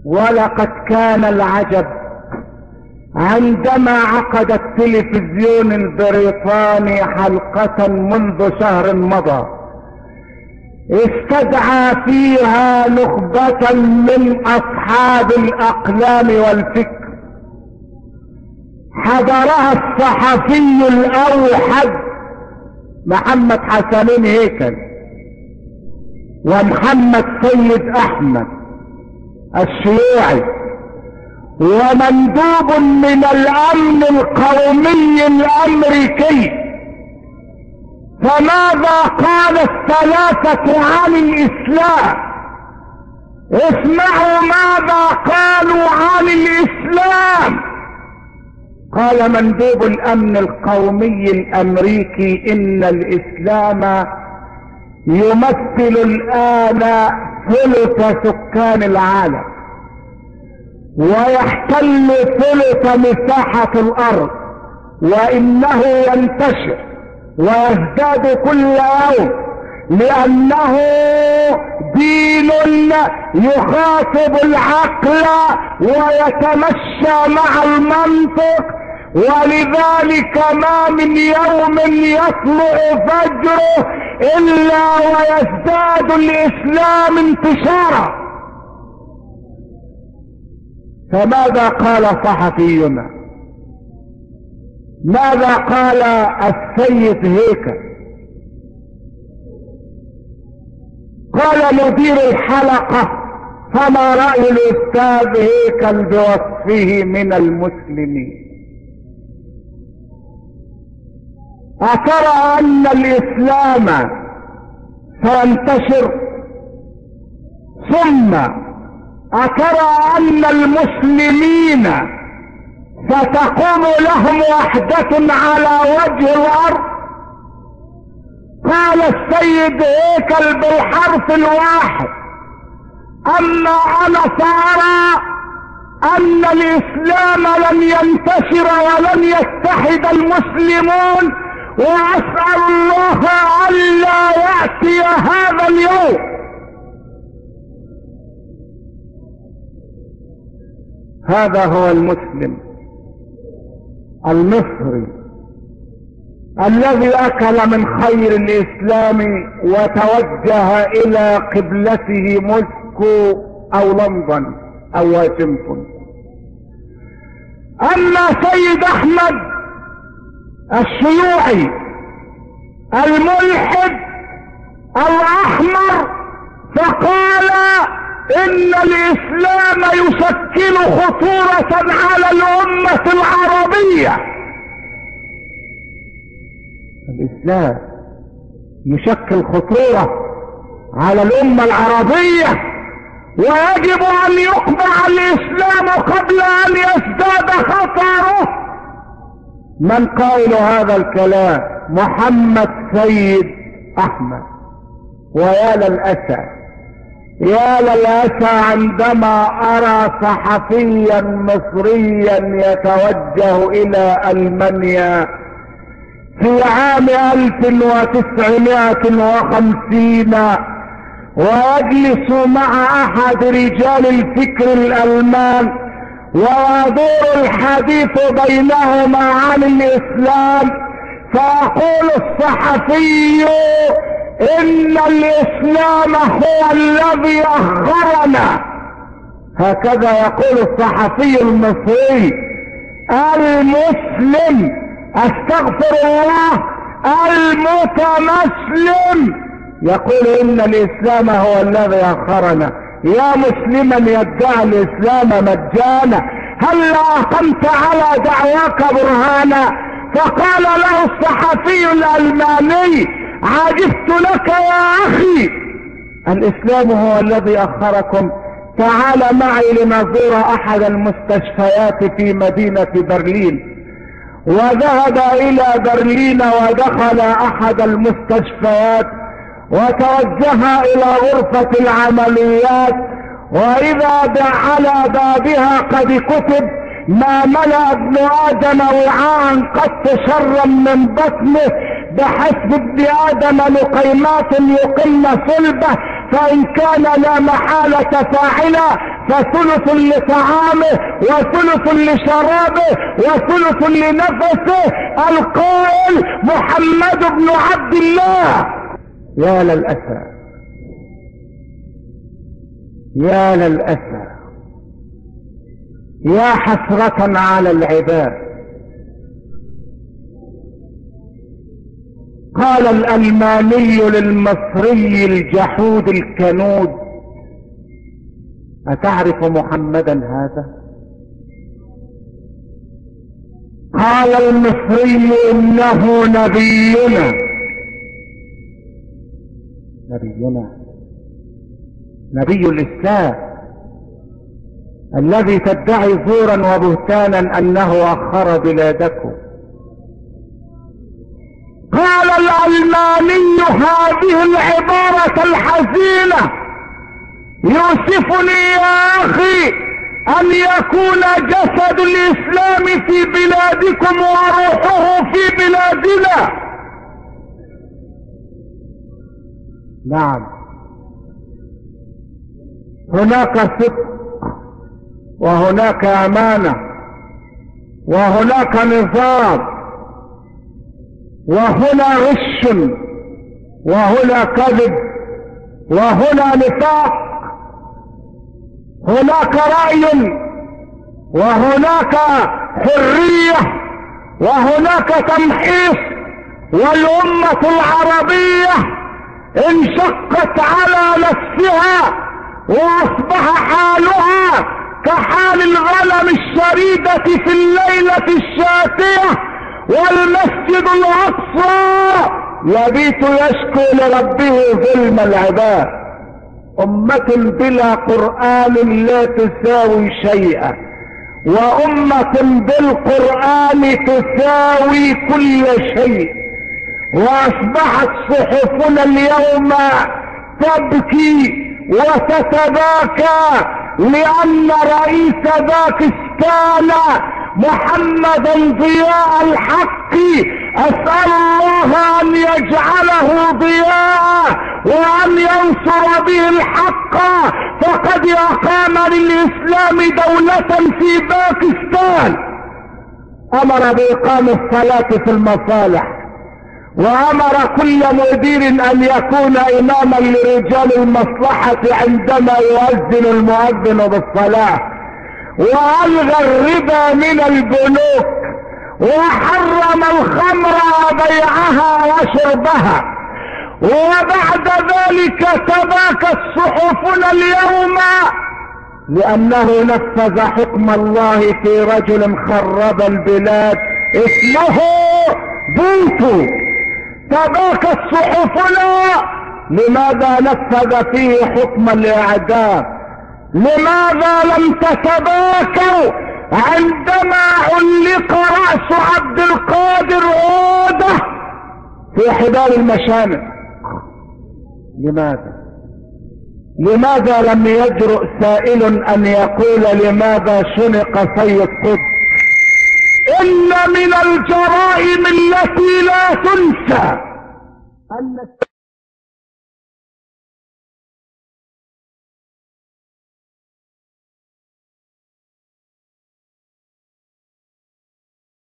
ولقد كان العجب عندما عقد التلفزيون البريطاني حلقة منذ شهر مضى استدعى فيها نخبة من اصحاب الاقلام والفكر، حضرها الصحفي الاوحد محمد حسنين هيكل ومحمد سيد احمد الشيوعي ومندوب من الامن القومي الامريكي. فماذا قال الثلاثة عن الاسلام؟ اسمعوا ماذا قالوا عن الاسلام. قال مندوب الامن القومي الامريكي ان الاسلام يمثل الان ثلث سكان العالم ويحتل ثلث مساحة الارض، وانه ينتشر ويزداد كل يوم لانه دين يخاطب العقل ويتمشى مع المنطق، ولذلك ما من يوم يطلع فجره الا ويزداد الاسلام انتشارا. فماذا قال صحفينا؟ ماذا قال السيد هيكل؟ قال مدير الحلقة: فما رأي الأستاذ هيكل بوصفه من المسلمين؟ أترى أن الإسلام سينتشر؟ ثم أترى أن المسلمين ستقوم لهم وحدة على وجه الأرض؟ قال السيد هيكل بالحرف الواحد: أما أنا فأرى أن الإسلام لن ينتشر ولن يتحد المسلمون، وأسأل الله ألا يأتي هذا اليوم. هذا هو المسلم المصري الذي أكل من خير الإسلام وتوجه إلى قبلته موسكو أو لندن أو واشنطن. أما سيد أحمد الشيوعي الملحد الأحمر فقال إن الإسلام يشكل خطورة على الأمة العربية. الإسلام يشكل خطورة على الأمة العربية، ويجب أن يقبع الإسلام قبل أن يزداد خطره. من قائل هذا الكلام؟ محمد سيد أحمد. ويا للأسى يا للأسى عندما أرى صحفيا مصريا يتوجه إلى ألمانيا في عام 1950 ويجلس مع أحد رجال الفكر الألمان ويدور الحديث بينهما عن الإسلام، فيقول الصحفي إن الإسلام هو الذي أخرنا. هكذا يقول الصحفي المصري المسلم، استغفر الله، المتمسلم، يقول إن الإسلام هو الذي أخرنا. يا مسلما يدعي الإسلام مجانا، هل أقمت على دعواك برهانا؟ فقال له الصحفي الألماني: عجبت لك يا أخي، الإسلام هو الذي أخركم. تعال معي لنزور أحد المستشفيات في مدينة برلين. وذهب إلى برلين ودخل أحد المستشفيات وتوجه إلى غرفة العمليات، وإذا على بابها قد كتب: ما ملأ ابن آدم وعاء قط شرا من بطنه، بحسب ابن آدم لقيمات يقمن صلبه، فإن كان لا محالة فاعلا فثلث لطعامه وثلث لشرابه وثلث لنفسه. القائل محمد بن عبد الله. يا للأسى، يا للأسى، يا حسرة على العباد. قال الألماني للمصري الجحود الكنود: أتعرف محمدا هذا؟ قال المصري: إنه نبينا. نبينا، نبي الإسلام الذي تدعي زورا وبهتانا أنه أخر بلادكم. قال الألماني: هذه العبارة الحزينة يوسفني يا أخي أن يكون جسد الإسلام في بلادكم وروحه في بلادنا. نعم، هناك صدق وهناك أمانة وهناك نظام، وهنا غش وهنا كذب وهنا نفاق، هناك رأي وهناك حرية وهناك تمحيص. والأمة العربية انشقت على نفسها واصبح حالها كحال الغنم الشريدة في الليلة الشاتية، والمسجد الأقصى يبيت يشكو لربه ظلم العباد. أمة بلا قرآن لا تساوي شيئا، وأمة بالقرآن تساوي كل شيء. وأصبحت صحفنا اليوم تبكي وتتباكى لأن رئيس باكستان محمدا ضياء الحق، أسأل الله أن يجعله ضياء وأن ينصر به الحق، فقد أقام للإسلام دولة في باكستان. أمر بإقام الصلاة في المصالح، وأمر كل مدير أن يكون إماما لرجال المصلحة عندما يؤذن المؤذن بالصلاة، وألغى الربا من البنوك، وحرم الخمر وبيعها وشربها. وبعد ذلك تباكت صحفنا اليوم لأنه نفذ حكم الله في رجل خرب البلاد اسمه بوتو. تباكت صحفنا لماذا نفذ فيه حكم الإعدام؟ لماذا لم تتباكوا عندما علق رأس عبد القادر عودة في حبال المشانق؟ لماذا لم يجرؤ سائل أن يقول لماذا شنق سيد قطب؟ إن من الجرائم التي لا تنسى أن